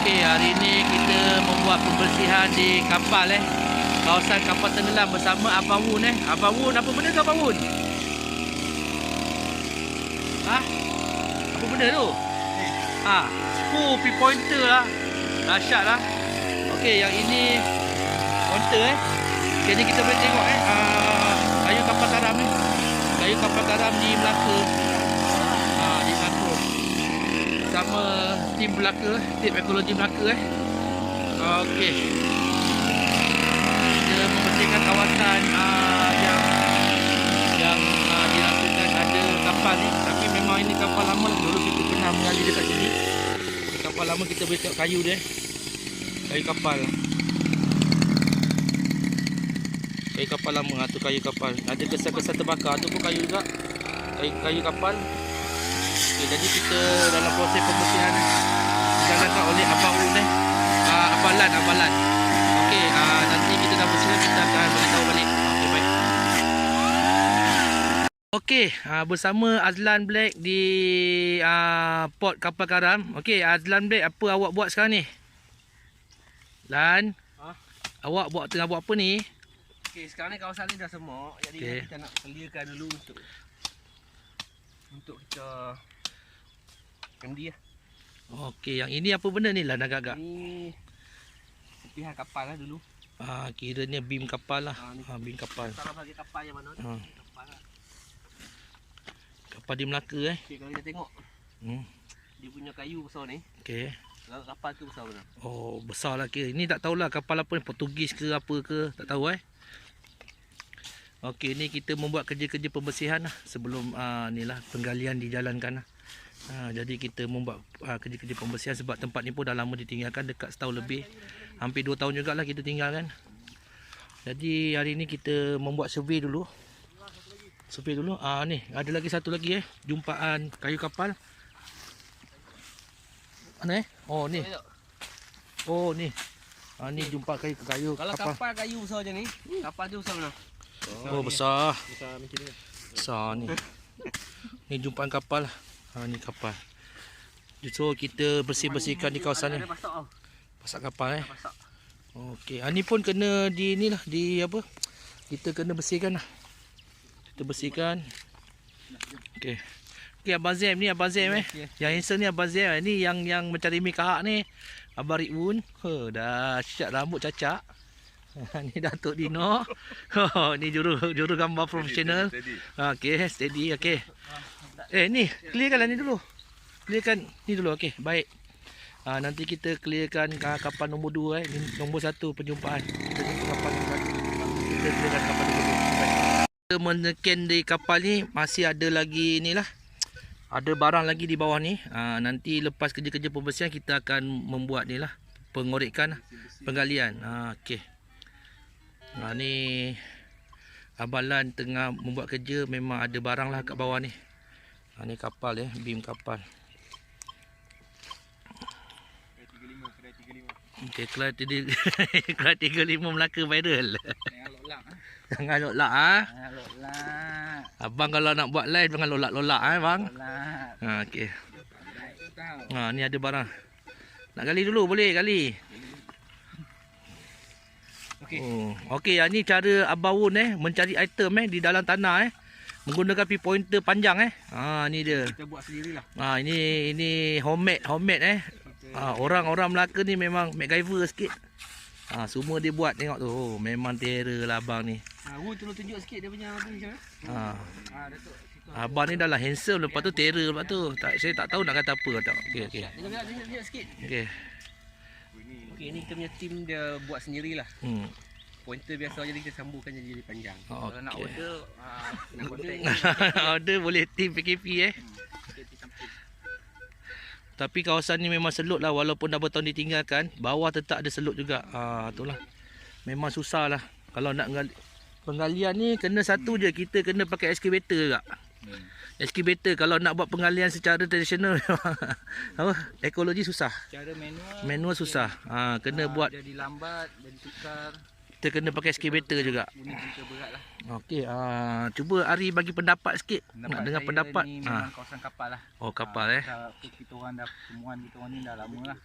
Okey, hari ini kita membuat pembersihan di kapal kawasan kapal tenggelam bersama Abang Wun Abang Wun, apa benda tu Abang Wun? Ha? Apa benda tu? Pi pointer lah. Dahsyat lah. Okey, yang ini pointer Okey, ni kita boleh tengok kayu kapal karam Kayu kapal karam di Melaka. Di Melaka. Sama tim Melaka, tim ekologi Melaka Okey. Kita membersihkan kawasan yang dirasakan ada kapal ni. Tapi memang ini kapal lama. Dulu kita pernah mengalir dekat sini. Kapal lama kita boleh tengok kayu dia. Kayu kapal. Kayu kapal lama tu kayu kapal. Ada kesan-kesan terbakar tu pun kayu juga. Kayu kapal. Okay, jadi kita dalam proses pembersihan dijalankan oleh Abang Wun Abang Lan. Okey, nanti kita dah bersihkan, kita akan beritahu balik. Okey, baik. Okey, bersama Azlan Black di port kapal karam. Okey, Azlan Black, apa awak buat sekarang ni? Lan, awak tengah buat apa ni? Okey, sekarang ni kawasan ni dah semok. Jadi kita nak clearkan dulu untuk kita MD lah. Okey, yang ini apa benda ni Lan agak-agak? Ni serpihan kapal lah dulu. Kiranya beam kapal lah. Beam kapal. Salah bagi kapal yang mana? Kapal lah. Kapal di Melaka Okey, kalau kita tengok. Dia punya kayu besar ni. Okey. Kalau kapal tu besar benar. Oh, besar lah kira. Ini tak tahulah kapal apa ni, Portugis ke apa ke, tak tahu Okey, ni kita membuat kerja-kerja pembersihan lah sebelum ni lah penggalian dijalankan lah. Jadi kita membuat kerja-kerja pembersihan sebab tempat ni pun dah lama ditinggalkan, dekat setahun lebih. Hampir 2 tahun jugalah kita tinggalkan. Jadi hari ni kita membuat survey dulu. Ni ada lagi satu lagi jumpaan kayu kapal. Mana Oh ni. Oh ni. Ni jumpa kayu Kalau kapal. kapal kayu besar je ni, kapal tu besar benar. Oh, besar. Besar macam ni. Besar ni. Ni jumpaan kapal lah. Ni kapal. So kita bersih-bersihkan di kawasan ni. Pasak kapal Pasak. Okey, ni pun kena di ni lah, di apa? Kita kena bersihkan lah. Kita bersihkan. Okey. Okey, Abang Zem ni, Abang Zem Yang handsome ni Abang Zem. Ni yang macam Rimi Kahak ni. Abang Rikwun. Dahsyat, rambut cacak. Ni Datuk Dino. Ni juru gambar profesional. Okey, steady. Okey. Ni clearkan lah ni dulu. Clearkan ni dulu. Okey, baik. Nanti kita clearkan kapal nombor 2 Ni nombor 1 penjumpaan. Kita jumpa kapal nombor 1. Kita clearkan kapal nombor 2. Baik. Kita menekan di kapal ni masih ada lagi ni lah. Ada barang lagi di bawah ni. Nanti lepas kerja-kerja pembersihan kita akan membuat ni lah, pengorekan, penggalian. Okey. Ni Abang Lan tengah membuat kerja. Memang ada barang lah kat bawah ni. Ni kapal beam kapal. Okey, kelas 35 Melaka viral. Jangan lolak Jangan lolak. Abang kalau nak buat live jangan lolak-lolak bang. Okey. Ni ada barang. Nak gali dulu boleh gali. Okey. Okey, ni cara Abang Wun mencari item di dalam tanah menggunakan pi pointer panjang ni dia. Kita buat sendirilah. Ini homemade orang-orang Melaka ni memang MacGyver sikit. Semua dia buat, tengok tu. Memang terror lah abang ni. Wun tolong tunjuk sikit dia punya apa ni macam Datuk. Abang ni dah lah handsome, lepas tu terror lepas tu. Saya tak tahu nak kata apa tak. Okey. Tunjuk sikit. Okey. Okey, ni kita punya tim dia buat sendirilah. Pointer biasa jadi kita sambungkan jadi panjang. Kalau nak order nak contact. Order boleh tim PKP Tapi kawasan ni memang selut lah, walaupun dah bertahun ditinggalkan, bawah tetap ada selut juga. Itulah. Memang susah lah. Kalau nak penggalian ni kena satu je, kita kena pakai excavator juga. Excavator kalau nak buat penggalian secara tradisional apa? Ekologi susah. Cara Manual susah. Kena buat jadi lambat, jadi tukar. kita kena pakai excavator juga. Bunyi kita berat lah. Okey, cuba Ari bagi pendapat sikit. Nak dengar pendapat. Ni memang kawasan kapal lah. Oh, kapal Kita orang dah, temuan kita orang ni dah lama lah.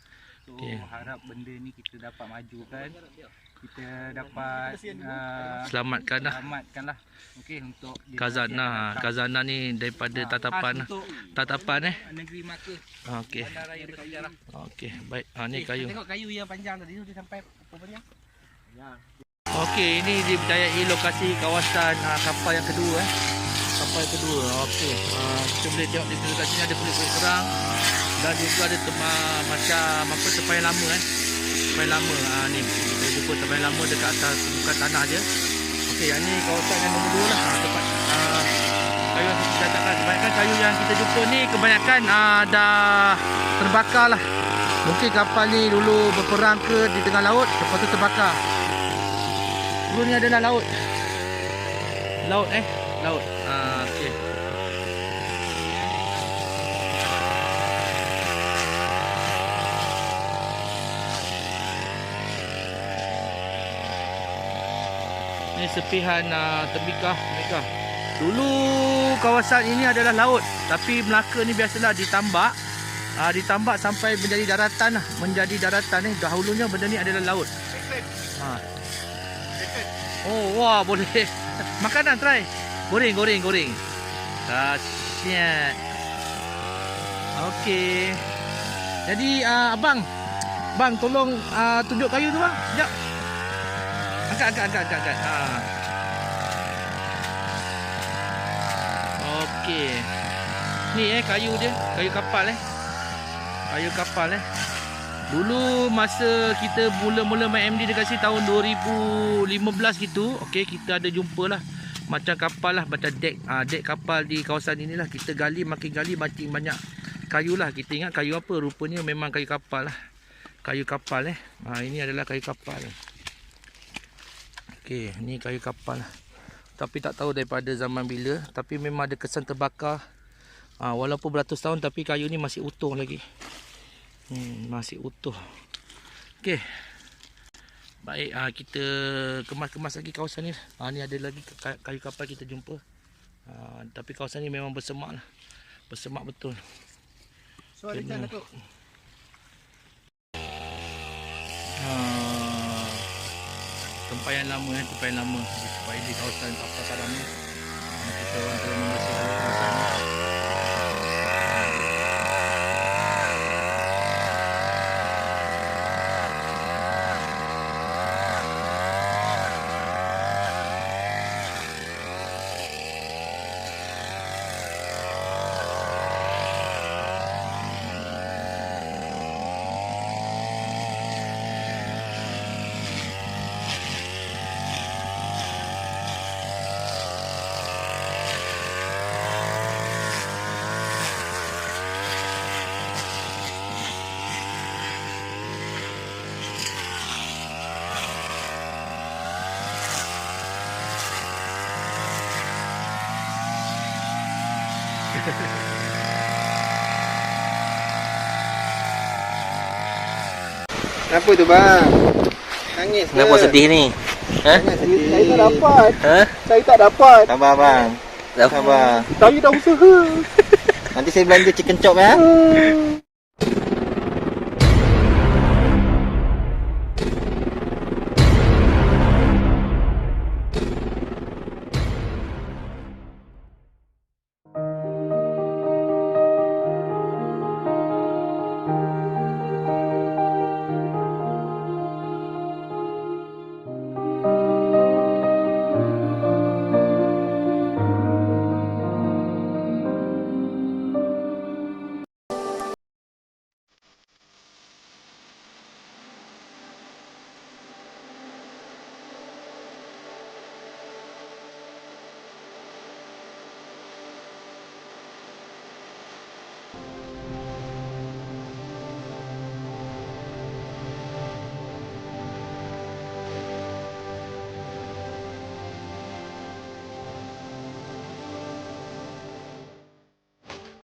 So harap benda ni kita dapat majukan, kita dapat Selamatkan lah selamatkan lah. Okey, untuk Khazanah ni daripada tatapan negeri Melaka. Okey. Bandar Raya Bersejarah. Okey, baik. Ni kayu. Tengok kayu yang panjang tadi tu dia sampai apa panjang? Ya. Okey, ini dipercayai lokasi kawasan kapal yang kedua Kapal yang kedua. Okey. Kita boleh tengok di dekat sini ada kulit-kulit kerang dan juga ada macam apa tempayan lama Tempayan lama. Ni kita jumpa tempayan lama dekat atas permukaan tanah je. Okey, yang ni kawasan yang nombor 2 lah. Tempat kayu yang kita datangkan. Kebanyakan kayu yang kita jumpa ni kebanyakan dah terbakar lah. Mungkin kapal ni dulu berperang ke di tengah laut, lepas tu terbakar. Dulu ni adalah laut. Laut. Okey. Ni sepihan tembikar. Dulu kawasan ini adalah laut, tapi Melaka ni biasalah ditambak sampai menjadi daratan lah. Dahulunya benda ni adalah laut. Oh, wah, boleh. Makanan try. Goreng. Dahsyat. Okey. Jadi abang tolong tunjuk kayu tu bang. Sekejap. Angkat. Okey. Ni kayu dia, kayu kapal Kayu kapal Dulu masa kita mula-mula main MD dekat sini tahun 2015 gitu. Okey, kita ada jumpalah macam kapal lah, macam dek kapal di kawasan inilah. Kita makin gali makin banyak kayu lah. Kita ingat kayu apa, rupanya memang kayu kapal lah. Kayu kapal ini adalah kayu kapal. Okey, ni kayu kapal lah. Tapi tak tahu daripada zaman bila, tapi memang ada kesan terbakar. Walaupun beratus tahun tapi kayu ni masih utuh lagi. Masih utuh. Okey. Baik, kita kemas lagi kawasan ni. Ni ada lagi kayu kapal kita jumpa. Tapi kawasan ni memang bersemak lah. Bersemak betul. So ada kan Datuk? Tempayan lama supaya di kawasan kapal karam ni kita orang tengah membersihkan kawasan ni. Kenapa tu bang? Nangis ke? Kenapa sedih ni? Jangan sedih. Saya tak dapat. Ha? Saya tak dapat. Sabar bang. Sabar. Saya dah usaha. Nanti saya belanja chicken chop ya.